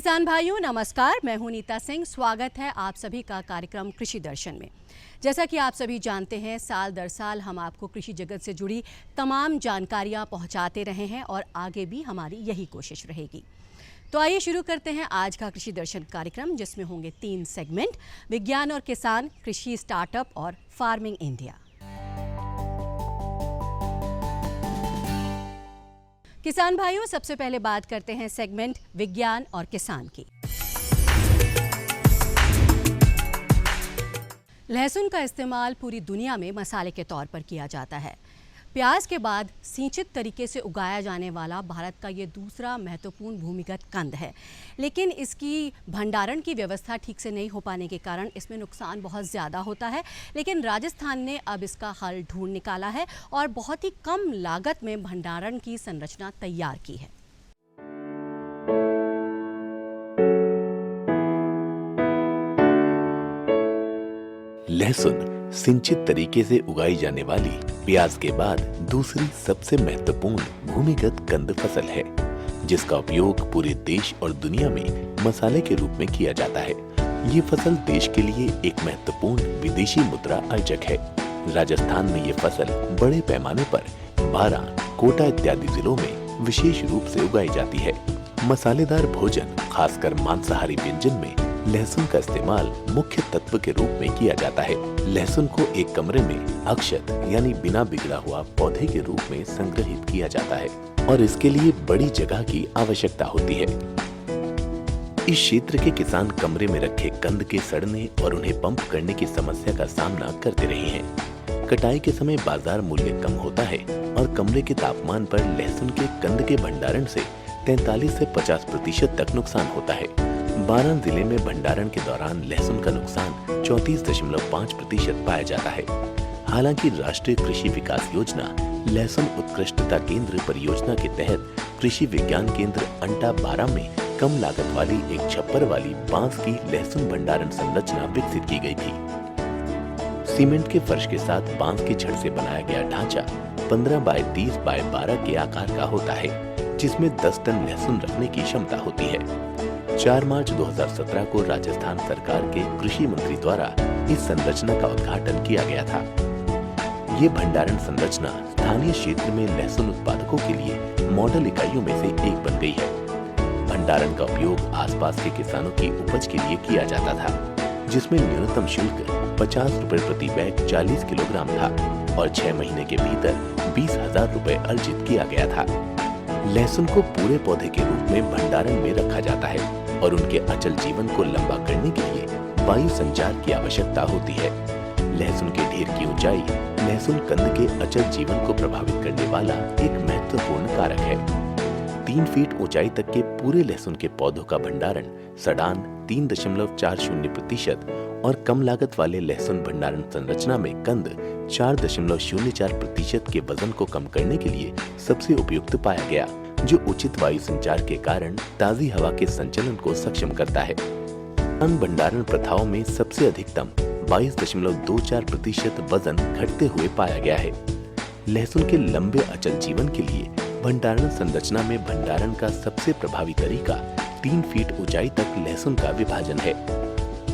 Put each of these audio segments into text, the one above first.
किसान भाइयों नमस्कार, मैं हूं नीता सिंह। स्वागत है आप सभी का कार्यक्रम कृषि दर्शन में। जैसा कि आप सभी जानते हैं, साल दर साल हम आपको कृषि जगत से जुड़ी तमाम जानकारियां पहुंचाते रहे हैं और आगे भी हमारी यही कोशिश रहेगी। तो आइए शुरू करते हैं आज का कृषि दर्शन कार्यक्रम, जिसमें होंगे 3 सेगमेंट: विज्ञान और किसान, कृषि स्टार्टअप और फार्मिंग इंडिया। किसान भाइयों, सबसे पहले बात करते हैं सेगमेंट विज्ञान और किसान की। लहसुन का इस्तेमाल पूरी दुनिया में मसाले के तौर पर किया जाता है। प्याज के बाद सिंचित तरीके से उगाया जाने वाला भारत का ये दूसरा महत्वपूर्ण भूमिगत कंद है, लेकिन इसकी भंडारण की व्यवस्था ठीक से नहीं हो पाने के कारण इसमें नुकसान बहुत ज़्यादा होता है। लेकिन राजस्थान ने अब इसका हल ढूंढ निकाला है और बहुत ही कम लागत में भंडारण की संरचना तैयार की है। लहसुन सिंचित तरीके से उगाई जाने वाली प्याज के बाद दूसरी सबसे महत्वपूर्ण भूमिगत कंद फसल है, जिसका उपयोग पूरे देश और दुनिया में मसाले के रूप में किया जाता है। ये फसल देश के लिए एक महत्वपूर्ण विदेशी मुद्रा अर्जक है। राजस्थान में ये फसल बड़े पैमाने पर बारां, कोटा इत्यादि जिलों में विशेष रूप से उगाई जाती है। मसालेदार भोजन, खासकर मांसाहारी व्यंजन में लहसुन का इस्तेमाल मुख्य तत्व के रूप में किया जाता है। लहसुन को एक कमरे में अक्षत यानी बिना बिगड़ा हुआ पौधे के रूप में संग्रहित किया जाता है और इसके लिए बड़ी जगह की आवश्यकता होती है। इस क्षेत्र के किसान कमरे में रखे कंद के सड़ने और उन्हें पंप करने की समस्या का सामना करते रहे हैं। कटाई के समय बाजार मूल्य कम होता है और कमरे के तापमान पर लहसुन के कंद के भंडारण से 43 से 50% तक नुकसान होता है। बारां जिले में भंडारण के दौरान लहसुन का नुकसान 34.5% पाया जाता है। हालांकि राष्ट्रीय कृषि विकास योजना लहसुन उत्कृष्टता केंद्र परियोजना के तहत कृषि विज्ञान केंद्र अंटा बारां में कम लागत वाली एक छप्पर वाली बांस की लहसुन भंडारण संरचना विकसित की गई थी। सीमेंट के फर्श के साथ बांस की छड़ से बनाया गया ढांचा 15 बाय 30 बाय 12 के आकार का होता है, जिसमें 10 टन लहसुन रखने की क्षमता होती है। 4 मार्च 2017 को राजस्थान सरकार के कृषि मंत्री द्वारा इस संरचना का उद्घाटन किया गया था। ये भंडारण संरचना स्थानीय क्षेत्र में लहसुन उत्पादकों के लिए मॉडल इकाइयों में से एक बन गई है। भंडारण का उपयोग आसपास के किसानों की उपज के लिए किया जाता था, जिसमें न्यूनतम शुल्क 50 रुपए प्रति बैग 40 किलोग्राम था और 6 महीने के भीतर 20,000 रुपए अर्जित किया गया था। लहसुन को पूरे पौधे के रूप में भंडारण में रखा जाता है और उनके अचल जीवन को लंबा करने के लिए वायु संचार की आवश्यकता होती है। लहसुन के ढेर की ऊंचाई लहसुन कंद के अचल जीवन को प्रभावित करने वाला एक महत्वपूर्ण कारक है। 3 फीट ऊंचाई तक के पूरे लहसुन के पौधों का भंडारण सड़ान 3.40% और कम लागत वाले लहसुन भंडारण संरचना में कंद 4.04% के वजन को कम करने के लिए सबसे उपयुक्त पाया गया, जो उचित वायु संचार के कारण ताजी हवा के संचलन को सक्षम करता है। अन्य भंडारण प्रथाओं में सबसे अधिकतम 22.24% वजन घटते हुए पाया गया है। लहसुन के लंबे अचल जीवन के लिए भंडारण संरचना में भंडारण का सबसे प्रभावी तरीका 3 फीट ऊंचाई तक लहसुन का विभाजन है।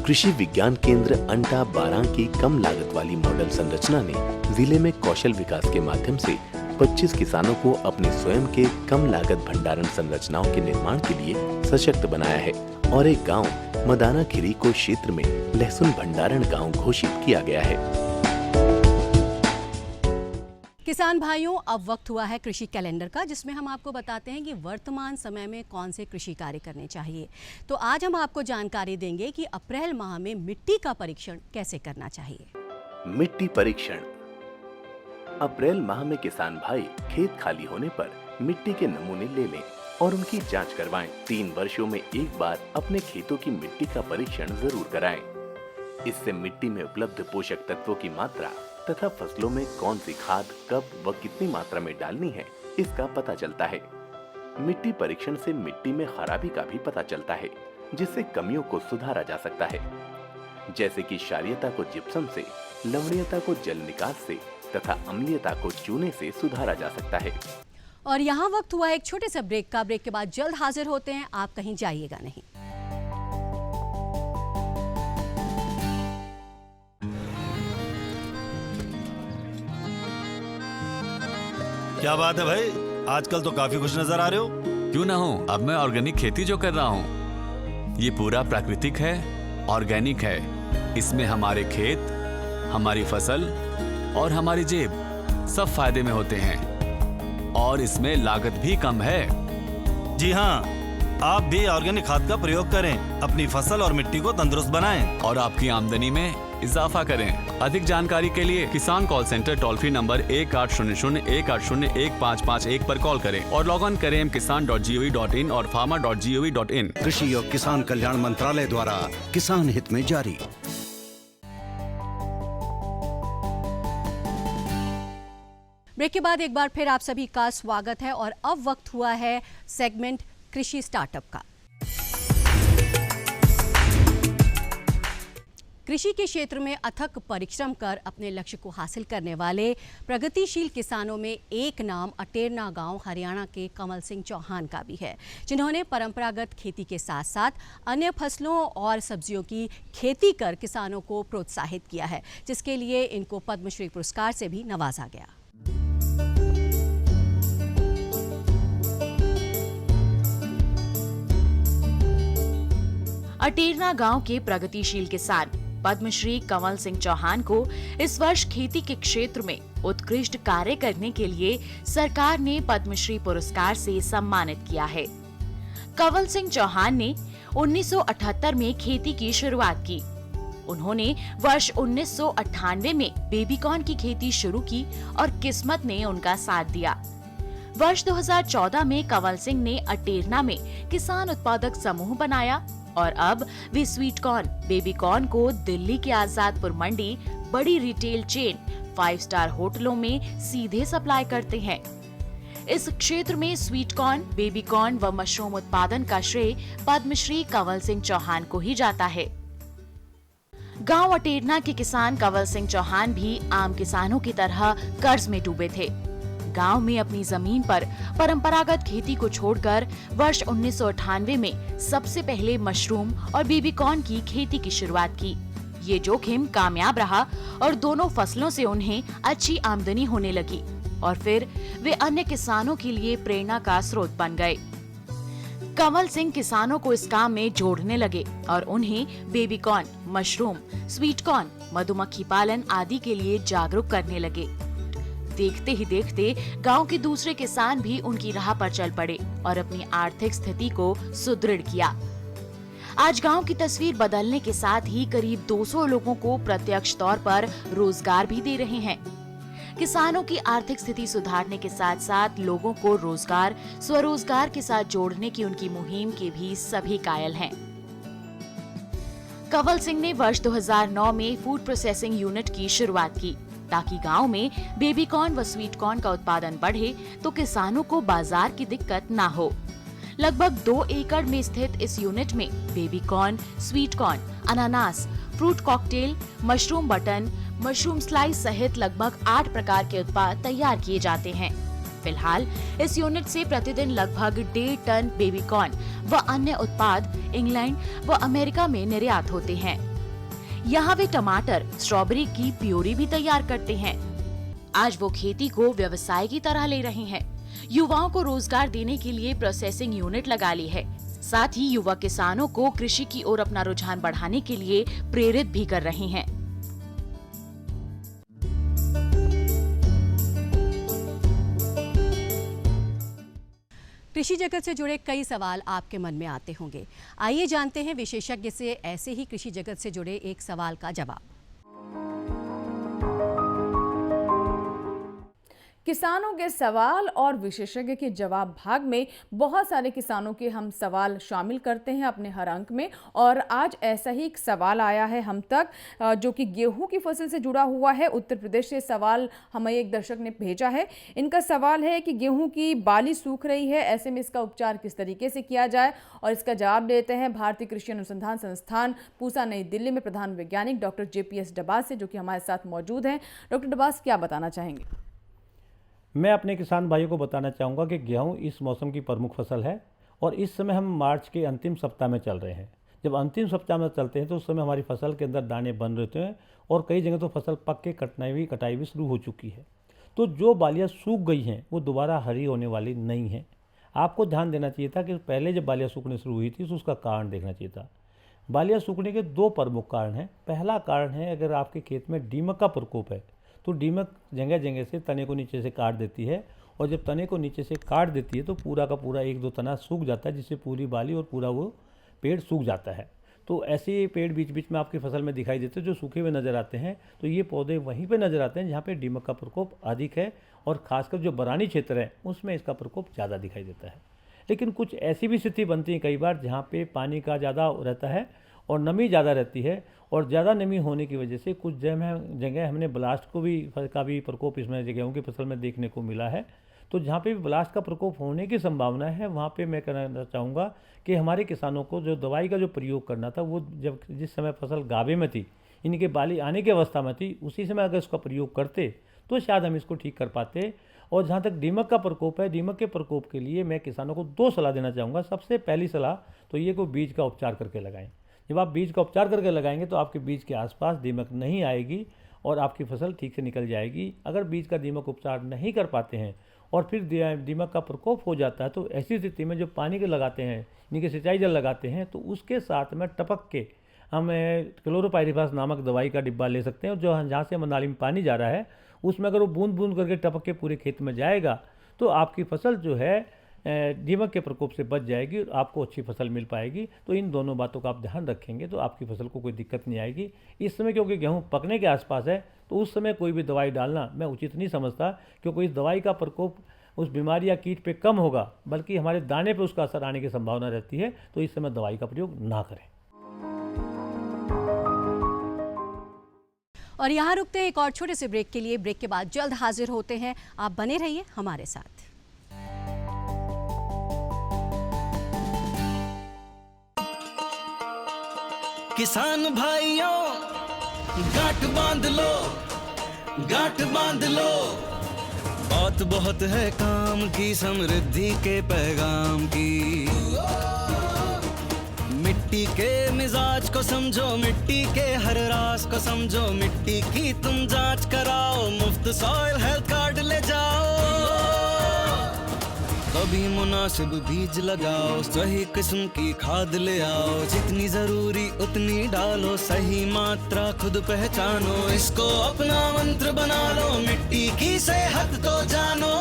कृषि विज्ञान केंद्र अंटा बारां की कम लागत वाली मॉडल संरचना ने जिले में कौशल विकास के माध्यम से 25 किसानों को अपने स्वयं के कम लागत भंडारण संरचनाओं के निर्माण के लिए सशक्त बनाया है और एक गांव मदाना खिरी को क्षेत्र में लहसुन भंडारण गांव घोषित किया गया है। किसान भाइयों, अब वक्त हुआ है कृषि कैलेंडर का, जिसमें हम आपको बताते हैं कि वर्तमान समय में कौन से कृषि कार्य करने चाहिए। तो आज हम आपको जानकारी देंगे कि अप्रैल माह में मिट्टी का परीक्षण कैसे करना चाहिए। मिट्टी परीक्षण। अप्रैल माह में किसान भाई खेत खाली होने पर मिट्टी के नमूने ले लें और उनकी जांच करवाएं। 3 वर्षों में एक बार अपने खेतों की मिट्टी का परीक्षण जरूर कराएं। इससे मिट्टी में उपलब्ध पोषक तत्वों की मात्रा तथा फसलों में कौन सी खाद कब व कितनी मात्रा में डालनी है, इसका पता चलता है। मिट्टी परीक्षण से मिट्टी में खराबी का भी पता चलता है, जिससे कमियों को सुधारा जा सकता है, जैसे कि क्षारीयता को जिप्सम से, लवणीयता को जल निकास से तथा अम्लीयता को चूने से सुधारा जा सकता है। और यहाँ वक्त हुआ एक छोटे से ब्रेक का। ब्रेक के बाद जल्द हाजिर होते हैं, आप कहीं जाइएगा नहीं। क्या बात है भाई, आजकल तो काफी खुश नजर आ रहे हो। क्यों ना हो, अब मैं ऑर्गेनिक खेती जो कर रहा हूँ ये पूरा प्राकृतिक है, ऑर्गेनिक है। इसमें हमारे खेत, हमारी फसल और हमारी जेब सब फायदे में होते हैं और इसमें लागत भी कम है। जी हाँ, आप भी ऑर्गेनिक खाद का प्रयोग करें, अपनी फसल और मिट्टी को तंदुरुस्त बनाएं और आपकी आमदनी में इजाफा करें। अधिक जानकारी के लिए किसान call centre toll free number 1800-180-1551 पर कॉल करें और लॉग ऑन करें kisan.gov.in और farmer.gov.in। कृषि और किसान कल्याण मंत्रालय द्वारा किसान हित में जारी। ब्रेक के बाद एक बार फिर आप सभी का स्वागत है और अब वक्त हुआ है सेगमेंट कृषि स्टार्टअप का। कृषि के क्षेत्र में अथक परिश्रम कर अपने लक्ष्य को हासिल करने वाले प्रगतिशील किसानों में एक नाम अटेरना गांव हरियाणा के कमल सिंह चौहान का भी है, जिन्होंने परंपरागत खेती के साथ साथ अन्य फसलों और सब्जियों की खेती कर किसानों को प्रोत्साहित किया है, जिसके लिए इनको पद्मश्री पुरस्कार से भी नवाजा गया। अटेरना गांव के प्रगतिशील किसान पद्मश्री कमल सिंह चौहान को इस वर्ष खेती के क्षेत्र में उत्कृष्ट कार्य करने के लिए सरकार ने पद्मश्री पुरस्कार से सम्मानित किया है। कमल सिंह चौहान ने 1978 में खेती की शुरुआत की। उन्होंने वर्ष 1998 में बेबीकॉर्न की खेती शुरू की और किस्मत ने उनका साथ दिया। वर्ष 2014 में कमल सिंह ने अटेरना में किसान उत्पादक समूह बनाया और अब वे स्वीट कॉर्न, बेबी कॉर्न को दिल्ली के आजादपुर मंडी, बड़ी रिटेल चेन, 5 स्टार होटलों में सीधे सप्लाई करते हैं। इस क्षेत्र में स्वीट कॉर्न, बेबी कॉर्न व मशरूम उत्पादन का श्रेय पद्मश्री कंवल सिंह चौहान को ही जाता है। गांव अटेरना के किसान कंवल सिंह चौहान भी आम किसानों की तरह कर्ज में डूबे थे। गांव में अपनी जमीन पर परंपरागत खेती को छोड़कर वर्ष 1998 में सबसे पहले मशरूम और बेबीकॉर्न की खेती की शुरुआत की। ये जोखिम कामयाब रहा और दोनों फसलों से उन्हें अच्छी आमदनी होने लगी और फिर वे अन्य किसानों के लिए प्रेरणा का स्रोत बन गए। कंवल सिंह किसानों को इस काम में जोड़ने लगे और उन्हें बेबीकॉर्न, मशरूम, स्वीट कॉर्न, मधुमक्खी पालन आदि के लिए जागरूक करने लगे। देखते ही देखते गांव के दूसरे किसान भी उनकी राह पर चल पड़े और अपनी आर्थिक स्थिति को सुदृढ़ किया। आज गांव की तस्वीर बदलने के साथ ही करीब 200 लोगों को प्रत्यक्ष तौर पर रोजगार भी दे रहे हैं। किसानों की आर्थिक स्थिति सुधारने के साथ साथ लोगों को रोजगार, स्वरोजगार के साथ जोड़ने की उनकी मुहिम के भी सभी कायल हैं। कंवल सिंह ने वर्ष 2009 में फूड प्रोसेसिंग यूनिट की शुरुआत की ताकि गांव में बेबीकॉर्न व स्वीट कॉर्न का उत्पादन बढ़े तो किसानों को बाजार की दिक्कत ना हो। लगभग 2 एकड़ में स्थित इस यूनिट में बेबीकॉर्न, स्वीट कॉर्न, अनानास, fruit cocktail, mushroom button, mushroom slice सहित लगभग 8 प्रकार के उत्पाद तैयार किए जाते हैं। फिलहाल इस यूनिट से प्रतिदिन लगभग 1.5 टन बेबीकॉर्न व अन्य उत्पाद इंग्लैंड व अमेरिका में निर्यात होते हैं। यहाँ वे टमाटर, स्ट्रॉबेरी की प्योरी भी तैयार करते हैं। आज वो खेती को व्यवसाय की तरह ले रहे हैं। युवाओं को रोजगार देने के लिए प्रोसेसिंग यूनिट लगा ली है। साथ ही युवा किसानों को कृषि की ओर अपना रुझान बढ़ाने के लिए प्रेरित भी कर रहे हैं। कृषि जगत से जुड़े कई सवाल आपके मन में आते होंगे। आइए जानते हैं विशेषज्ञ से ऐसे ही कृषि जगत से जुड़े एक सवाल का जवाब। किसानों के सवाल और विशेषज्ञ के जवाब भाग में बहुत सारे किसानों के हम सवाल शामिल करते हैं अपने हर अंक में, और आज ऐसा ही एक सवाल आया है हम तक जो कि गेहूं की फसल से जुड़ा हुआ है। उत्तर प्रदेश से सवाल हमें एक दर्शक ने भेजा है। इनका सवाल है कि गेहूं की बाली सूख रही है, ऐसे में इसका उपचार किस तरीके से किया जाए, और इसका जवाब देते हैं भारतीय कृषि अनुसंधान संस्थान पूसा नई दिल्ली में प्रधान वैज्ञानिक डॉक्टर JPS डबास से, जो कि हमारे साथ मौजूद हैं। डॉक्टर डबास, क्या बताना चाहेंगे? मैं अपने किसान भाइयों को बताना चाहूँगा कि गेहूं इस मौसम की प्रमुख फसल है और इस समय हम मार्च के अंतिम सप्ताह में चल रहे हैं। जब अंतिम सप्ताह में चलते हैं तो उस समय हमारी फसल के अंदर दाने बन रहते हैं और कई जगह तो फसल पक के कटाई भी शुरू हो चुकी है। तो जो बालियाँ सूख गई हैं वो दोबारा हरी होने वाली नहीं हैं। आपको ध्यान देना चाहिए था कि पहले जब बालियाँ सूखने शुरू हुई थी तो उसका कारण देखना चाहिए था। बालियाँ सूखने के दो प्रमुख कारण हैं। पहला कारण है, अगर आपके खेत में दीमक का प्रकोप है तो दीमक जगह जगह से तने को नीचे से काट देती है, और जब तने को नीचे से काट देती है तो पूरा का पूरा एक दो तना सूख जाता है, जिससे पूरी बाली और पूरा वो पेड़ सूख जाता है। तो ऐसे पेड़ बीच बीच में आपकी फसल में दिखाई देते हैं जो सूखे हुए नज़र आते हैं। तो ये पौधे वहीं पे नज़र आते हैं जहाँ पे दीमक का प्रकोप अधिक है, और ख़ासकर जो बरानी क्षेत्र है उसमें इसका प्रकोप ज़्यादा दिखाई देता है। लेकिन कुछ ऐसी भी स्थिति बनती है कई बार जहाँ पे पानी का ज़्यादा रहता है और नमी ज़्यादा रहती है, और ज़्यादा नमी होने की वजह से कुछ जगह हमने ब्लास्ट का भी प्रकोप इसमें गेहूँ की फसल में देखने को मिला है। तो जहाँ पे भी ब्लास्ट का प्रकोप होने की संभावना है वहाँ पे मैं कहना चाहूँगा कि हमारे किसानों को जो दवाई का जो प्रयोग करना था वो जिस समय फसल गाभे में थी, इनके बाली आने की अवस्था में थी, उसी समय अगर इसका प्रयोग करते तो शायद हम इसको ठीक कर पाते। और जहाँ तक दीमक का प्रकोप है, दीमक के प्रकोप के लिए मैं किसानों को दो सलाह देना चाहूँगा। सबसे पहली सलाह तो ये को बीज का उपचार करके लगाएं। जब आप बीज का उपचार करके लगाएंगे तो आपके बीज के आसपास दीमक नहीं आएगी और आपकी फसल ठीक से निकल जाएगी। अगर बीज का दीमक उपचार नहीं कर पाते हैं और फिर दीमक का प्रकोप हो जाता है तो ऐसी स्थिति में जो पानी के लगाते हैं, इनके सिंचाई जल लगाते हैं, तो उसके साथ में टपक के हम क्लोरोपाइरीफास नामक दवाई का डिब्बा ले सकते हैं। जो जहाँ से नाली में पानी जा रहा है उसमें अगर वो बूंद बूंद करके टपक के पूरे खेत में जाएगा तो आपकी फसल जो है दीमक के प्रकोप से बच जाएगी और आपको अच्छी फसल मिल पाएगी। तो इन दोनों बातों का आप ध्यान रखेंगे तो आपकी फसल को कोई दिक्कत नहीं आएगी। इस समय क्योंकि गेहूं पकने के आसपास है तो उस समय कोई भी दवाई डालना मैं उचित नहीं समझता, क्योंकि इस दवाई का प्रकोप उस बीमारी या कीट पे कम होगा बल्कि हमारे दाने पे उसका असर आने की संभावना रहती है। तो इस समय दवाई का प्रयोग ना करें। और यहाँ रुकते हैं एक और छोटे से ब्रेक के लिए। ब्रेक के बाद जल्द हाजिर होते हैं, आप बने रहिए हमारे साथ। किसान भाइयों गांठ बांध लो, गांठ बांध लो, बात बहुत है काम की, समृद्धि के पैगाम की। मिट्टी के मिजाज को समझो, मिट्टी के हर राज को समझो, मिट्टी की तुम जांच कराओ, मुफ्त सॉइल हेल्थ कार्ड ले जाओ। कभी मुनासिब बीज लगाओ, सही किस्म की खाद ले आओ, जितनी जरूरी उतनी डालो, सही मात्रा खुद पहचानो, इसको अपना मंत्र बना लो, मिट्टी की सेहत तो जानो।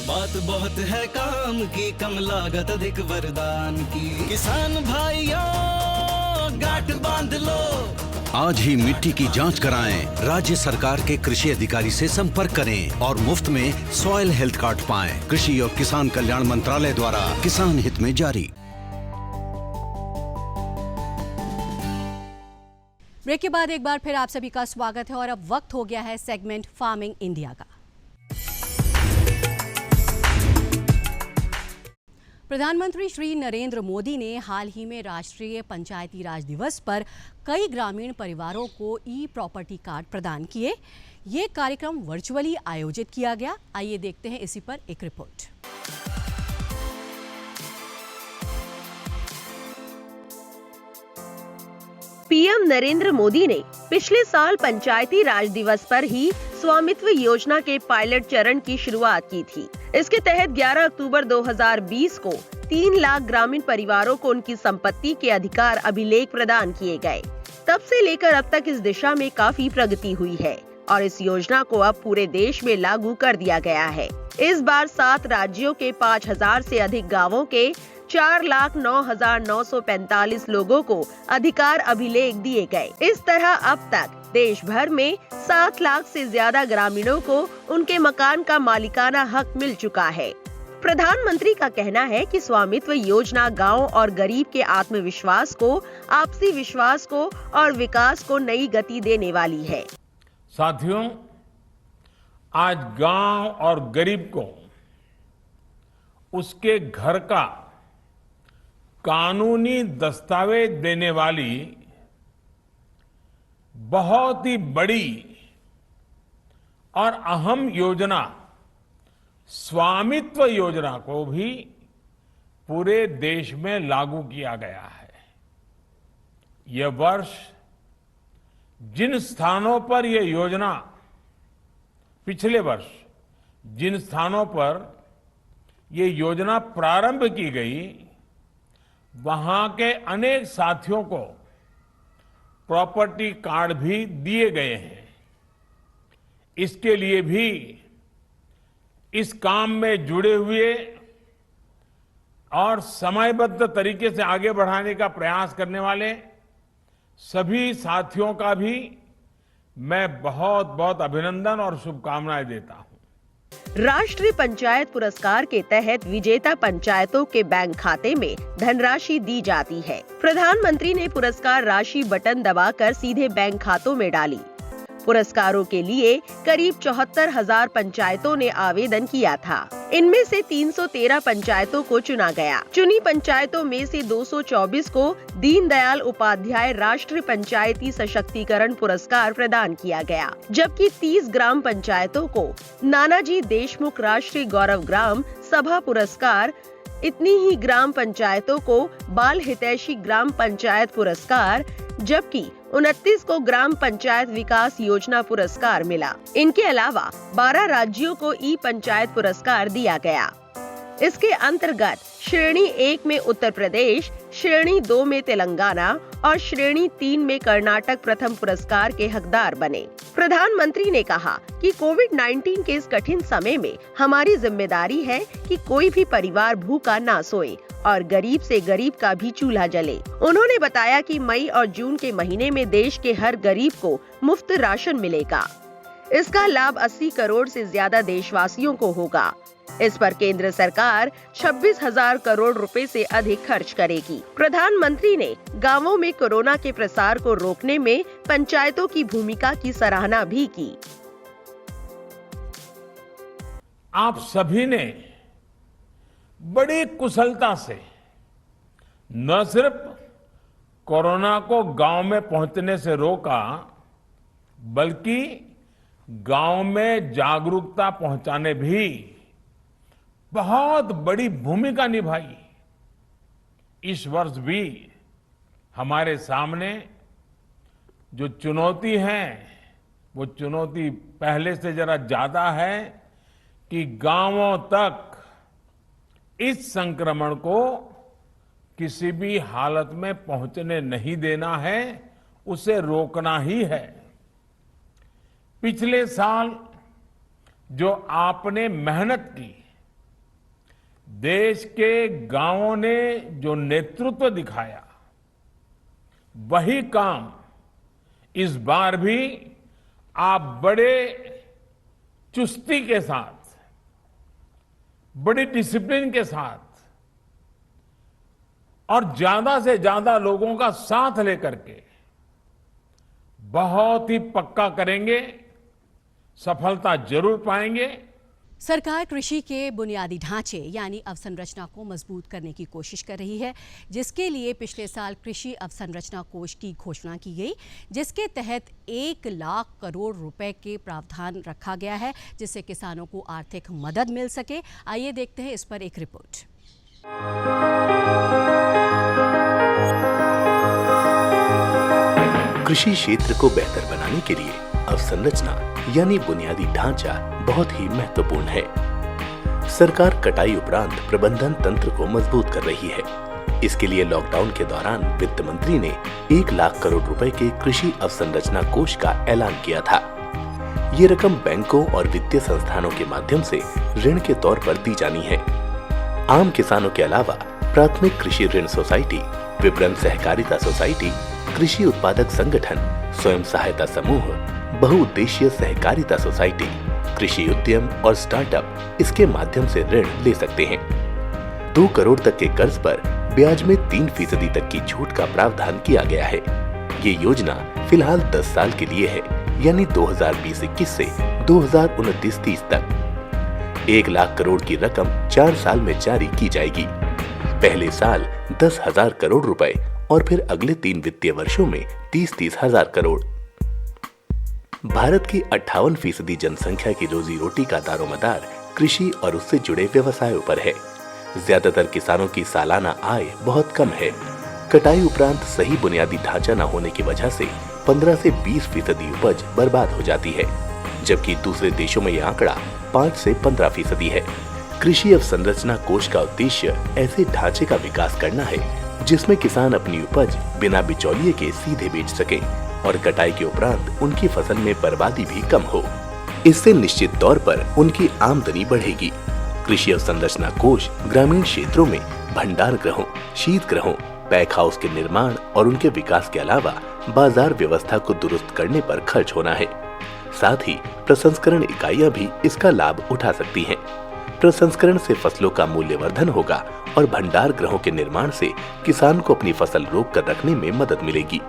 बात बहुत है काम की, कम लागत अधिक वरदान की। किसान भाइयों गांठ बांध लो, आज ही मिट्टी की जांच कराएं। राज्य सरकार के कृषि अधिकारी से संपर्क करें और मुफ्त में सॉइल हेल्थ कार्ड पाएं। कृषि और किसान कल्याण मंत्रालय द्वारा किसान हित में जारी। ब्रेक के बाद एक बार फिर आप सभी का स्वागत है और अब वक्त हो गया है सेगमेंट फार्मिंग इंडिया का। प्रधानमंत्री श्री नरेंद्र मोदी ने हाल ही में राष्ट्रीय पंचायती राज दिवस पर कई ग्रामीण परिवारों को ई प्रॉपर्टी कार्ड प्रदान किए। ये कार्यक्रम वर्चुअली आयोजित किया गया। आइए देखते हैं इसी पर एक रिपोर्ट। पीएम नरेंद्र मोदी ने पिछले साल पंचायती राज दिवस पर ही स्वामित्व योजना के पायलट चरण की शुरुआत की थी। इसके तहत 11 अक्टूबर 2020 को 3 लाख ग्रामीण परिवारों को उनकी संपत्ति के अधिकार अभिलेख प्रदान किए गए। तब से लेकर अब तक इस दिशा में काफी प्रगति हुई है और इस योजना को अब पूरे देश में लागू कर दिया गया है। इस बार 7 राज्यों के 5000 से अधिक गाँवों के 4,09,945 लोगों को अधिकार अभिलेख दिए गए। इस तरह अब तक देश भर में 7 लाख से ज्यादा ग्रामीणों को उनके मकान का मालिकाना हक मिल चुका है। प्रधानमंत्री का कहना है कि स्वामित्व योजना गांव और गरीब के आत्मविश्वास को, आपसी विश्वास को और विकास को नई गति देने वाली है। साथियों, आज गांव और गरीब को उसके घर का कानूनी दस्तावेज देने वाली बहुत ही बड़ी और अहम योजना स्वामित्व योजना को भी पूरे देश में लागू किया गया है। यह वर्ष जिन स्थानों पर यह योजना पिछले वर्ष जिन स्थानों पर ये योजना प्रारंभ की गई, वहां के अनेक साथियों को प्रॉपर्टी कार्ड भी दिए गए हैं। इसके लिए भी इस काम में जुड़े हुए और समयबद्ध तरीके से आगे बढ़ाने का प्रयास करने वाले सभी साथियों का भी मैं बहुत बहुत अभिनंदन और शुभकामनाएं देता हूं। राष्ट्रीय पंचायत पुरस्कार के तहत विजेता पंचायतों के बैंक खाते में धनराशि दी जाती है। प्रधानमंत्री ने पुरस्कार राशि बटन दबाकर सीधे बैंक खातों में डाली। पुरस्कारों के लिए करीब 74,000 पंचायतों ने आवेदन किया था। इनमें से 313 पंचायतों को चुना गया। चुनी पंचायतों में से 224 को दीनदयाल उपाध्याय राष्ट्रीय पंचायती सशक्तिकरण पुरस्कार प्रदान किया गया, जबकि 30 ग्राम पंचायतों को नानाजी देशमुख राष्ट्रीय गौरव ग्राम सभा पुरस्कार, इतनी ही ग्राम पंचायतों को बाल हितैषी ग्राम पंचायत पुरस्कार, जबकि 29 को ग्राम पंचायत विकास योजना पुरस्कार मिला। इनके अलावा 12 राज्यों को ई पंचायत पुरस्कार दिया गया। इसके अंतर्गत श्रेणी 1 में उत्तर प्रदेश, श्रेणी 2 में तेलंगाना और श्रेणी 3 में कर्नाटक प्रथम पुरस्कार के हकदार बने। प्रधानमंत्री ने कहा कि कोविड-19 के इस कठिन समय में हमारी जिम्मेदारी है कि कोई भी परिवार भूखा ना सोए और गरीब से गरीब का भी चूल्हा जले। उन्होंने बताया कि मई और जून के महीने में देश के हर गरीब को मुफ्त राशन मिलेगा। इसका लाभ 80 करोड़ से ज्यादा देशवासियों को होगा। इस पर केंद्र सरकार 26,000 करोड़ रुपए से अधिक खर्च करेगी। प्रधानमंत्री ने गांवों में कोरोना के प्रसार को रोकने में पंचायतों की भूमिका की सराहना भी की। आप सभी ने बड़ी कुशलता से न सिर्फ कोरोना को गांव में पहुंचने से रोका, बल्कि गांव में जागरूकता पहुंचाने भी बहुत बड़ी भूमिका निभाई। इस वर्ष भी हमारे सामने जो चुनौती है, वो चुनौती पहले से जरा ज्यादा है कि गांवों तक इस संक्रमण को किसी भी हालत में पहुंचने नहीं देना है, उसे रोकना ही है। पिछले साल जो आपने मेहनत की, देश के गांवों ने जो नेतृत्व दिखाया, वही काम इस बार भी आप बड़े चुस्ती के साथ, बड़ी डिसिप्लिन के साथ और ज्यादा से ज्यादा लोगों का साथ लेकर के बहुत ही पक्का करेंगे, सफलता जरूर पाएंगे। सरकार कृषि के बुनियादी ढांचे यानी अवसंरचना को मजबूत करने की कोशिश कर रही है, जिसके लिए पिछले साल कृषि अवसंरचना कोष की घोषणा की गई, जिसके तहत 1 लाख करोड़ रुपए के प्रावधान रखा गया है, जिससे किसानों को आर्थिक मदद मिल सके। आइए देखते हैं इस पर एक रिपोर्ट। कृषि क्षेत्र को बेहतर बनाने के लिए अवसंरचना यानी बुनियादी ढांचा बहुत ही महत्वपूर्ण है। सरकार कटाई उपरांत प्रबंधन तंत्र को मजबूत कर रही है। इसके लिए लॉकडाउन के दौरान वित्त मंत्री ने 1 लाख करोड़ रुपए के कृषि अवसंरचना कोष का ऐलान किया था। ये रकम बैंकों और वित्तीय संस्थानों के माध्यम से ऋण के तौर पर दी जानी है। आम किसानों के अलावा प्राथमिक कृषि ऋण सोसाइटी, विपणन सहकारिता सोसाइटी, कृषि उत्पादक संगठन, स्वयं सहायता समूह, बहुउद्देशीय सहकारिता सोसाइटी, कृषि उद्यम और स्टार्टअप इसके माध्यम से ऋण ले सकते हैं। 2 करोड़ तक के कर्ज पर ब्याज में 3% तक की छूट का प्रावधान किया गया है। ये योजना फिलहाल 10 साल के लिए है, यानी 2020-21 से 2029-30 तक। 1 लाख करोड़ की रकम 4 साल में जारी की जाएगी। पहले साल 10,000 करोड़ रुपए और फिर अगले 3 वित्तीय वर्षों में 30-30 हजार करोड़। भारत की 58% जनसंख्या की रोजी रोटी का दारोमदार कृषि और उससे जुड़े व्यवसायों पर है। ज्यादातर किसानों की सालाना आय बहुत कम है। कटाई उपरांत सही बुनियादी ढांचा न होने की वजह से 15 से 20% उपज बर्बाद हो जाती है। जबकि दूसरे देशों में यह आंकड़ा 5 से 15% है। कृषि अवसंरचना कोष का उद्देश्य ऐसे ढांचे का विकास करना है जिसमें किसान अपनी उपज बिना बिचौलिए के सीधे बेच सके और कटाई के उपरांत उनकी फसल में बर्बादी भी कम हो। इससे निश्चित तौर पर उनकी आमदनी बढ़ेगी। कृषि अवसंरचना कोष ग्रामीण क्षेत्रों में भंडार गृहों, शीत गृहों, पैक हाउस के निर्माण और उनके विकास के अलावा बाजार व्यवस्था को दुरुस्त करने पर खर्च होना है। साथ ही प्रसंस्करण इकाइयां भी इसका लाभ उठा सकती हैं। प्रसंस्करण से फसलों का मूल्यवर्धन होगा और भंडार गृहों के निर्माण से किसान को अपनी फसल रोक कर रखने में मदद मिलेगी।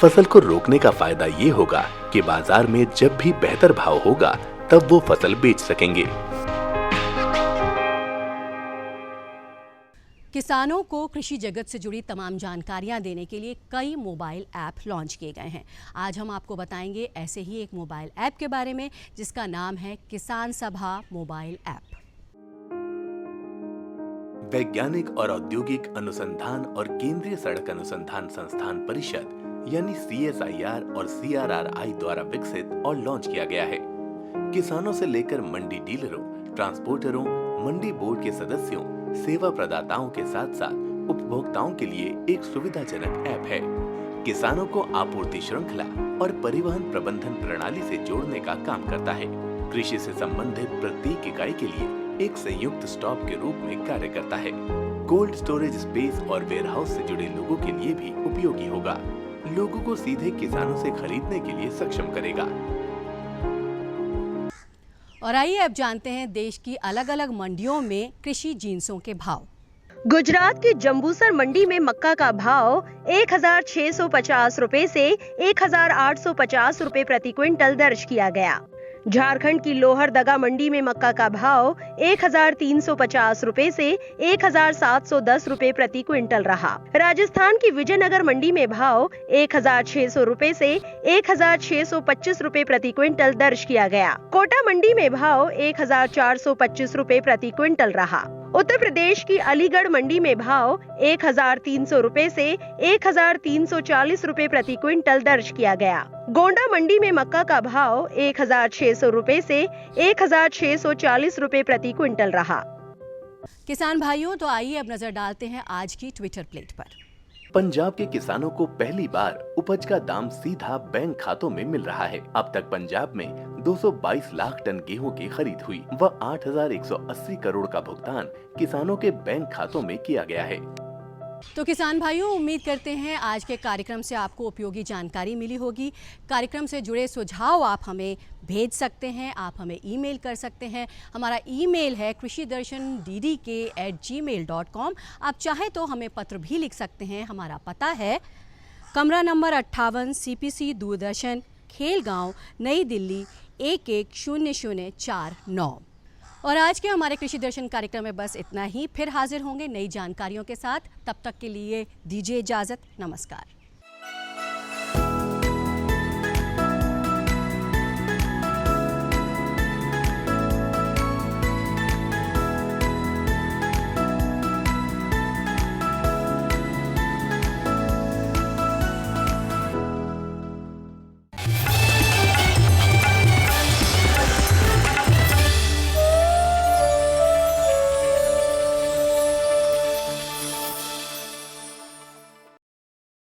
फसल को रोकने का फायदा ये होगा कि बाजार में जब भी बेहतर भाव होगा तब वो फसल बेच सकेंगे। किसानों को कृषि जगत से जुड़ी तमाम जानकारियां देने के लिए कई मोबाइल ऐप लॉन्च किए गए हैं। आज हम आपको बताएंगे ऐसे ही एक मोबाइल ऐप के बारे में जिसका नाम है किसान सभा मोबाइल ऐप। वैज्ञानिक और औद्योगिक अनुसंधान और केंद्रीय सड़क अनुसंधान संस्थान परिषद यानी CSIR और CRRI द्वारा विकसित और लॉन्च किया गया है। किसानों से लेकर मंडी डीलरों, ट्रांसपोर्टरों, मंडी बोर्ड के सदस्यों, सेवा प्रदाताओं के साथ साथ उपभोक्ताओं के लिए एक सुविधाजनक ऐप है। किसानों को आपूर्ति श्रृंखला और परिवहन प्रबंधन प्रणाली से जोड़ने का काम करता है। कृषि से संबंधित प्रत्येक इकाई के लिए एक संयुक्त स्टॉप के रूप में कार्य करता है। कोल्ड स्टोरेज स्पेस और वेयरहाउस से जुड़े लोगों के लिए भी उपयोगी होगा। लोगों को सीधे किसानों से खरीदने के लिए सक्षम करेगा। और आइए अब जानते हैं देश की अलग अलग मंडियों में कृषि जिन्सों के भाव। गुजरात की जंबूसर मंडी में मक्का का भाव 1650 रुपए से 1850 रुपए प्रति क्विंटल दर्ज किया गया। झारखंड की लोहरदगा मंडी में मक्का का भाव 1350 रुपए से 1710 रुपए प्रति क्विंटल रहा। राजस्थान की विजयनगर मंडी में भाव 1600 रुपए से 1625 रुपए प्रति क्विंटल दर्ज किया गया। कोटा मंडी में भाव 1425 रुपए प्रति क्विंटल रहा। उत्तर प्रदेश की अलीगढ़ मंडी में भाव 1300 रुपए से 1340 रुपए प्रति क्विंटल दर्ज किया गया। गोंडा मंडी में मक्का का भाव 1600 रुपए से 1640 रुपए प्रति क्विंटल रहा। किसान भाइयों, तो आइए अब नजर डालते हैं आज की ट्विटर प्लेट पर। पंजाब के किसानों को पहली बार उपज का दाम सीधा बैंक खातों में मिल रहा है। अब तक पंजाब में 222 लाख टन गेहूं की खरीद हुई व 8,180 करोड़ का भुगतान किसानों के बैंक खातों में किया गया है। तो किसान भाइयों, उम्मीद करते हैं आज के कार्यक्रम से आपको उपयोगी जानकारी मिली होगी। कार्यक्रम से जुड़े सुझाव आप हमें भेज सकते हैं, आप हमें ईमेल कर सकते हैं। हमारा ईमेल है krishidarshan@gmail.com। आप चाहे तो हमें पत्र भी लिख सकते हैं। हमारा पता है कमरा नंबर 58 CPC दूरदर्शन, खेलगांव, नई दिल्ली 110049। और आज के हमारे कृषि दर्शन कार्यक्रम में बस इतना ही। फिर हाजिर होंगे नई जानकारियों के साथ। तब तक के लिए दीजिए इजाज़त। नमस्कार।